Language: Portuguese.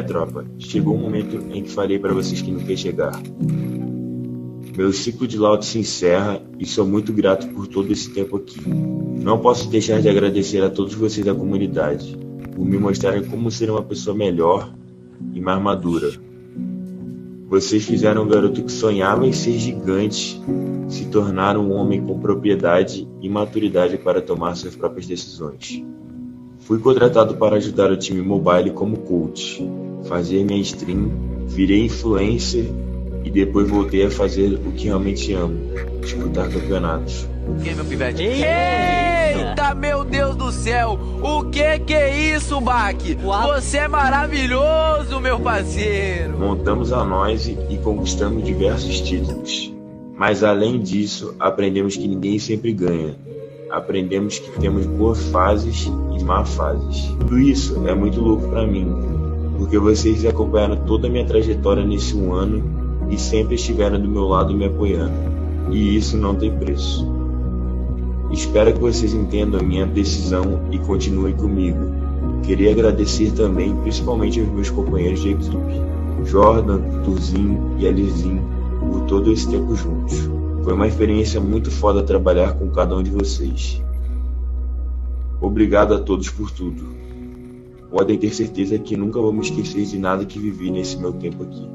Tropa, chegou o momento em que falei para vocês que não quer chegar. Meu ciclo de laudo se encerra e sou muito grato por todo esse tempo aqui. Não posso deixar de agradecer a todos vocês da comunidade, por me mostrarem como ser uma pessoa melhor e mais madura. Vocês fizeram um garoto que sonhava em ser gigante se tornar um homem com propriedade e maturidade para tomar suas próprias decisões. Fui contratado para ajudar o time mobile como coach, fazer minha stream, virei influencer e depois voltei a fazer o que realmente amo, disputar campeonatos. Que, meu pivete? Eita, meu Deus do céu! O que é isso, Baki? Você é maravilhoso, meu parceiro! Montamos a Noise e conquistamos diversos títulos. Mas além disso, aprendemos que ninguém sempre ganha. Aprendemos que temos boas fases e más fases. Tudo isso é muito louco para mim, porque vocês acompanharam toda a minha trajetória nesse um ano e sempre estiveram do meu lado me apoiando. E isso não tem preço. Espero que vocês entendam a minha decisão e continuem comigo. Queria agradecer também, principalmente aos meus companheiros de equipe, Jordan, Turzinho e Alizinho, por todo esse tempo juntos. Foi uma experiência muito foda trabalhar com cada um de vocês. Obrigado a todos por tudo. Podem ter certeza que nunca vou me esquecer de nada que vivi nesse meu tempo aqui.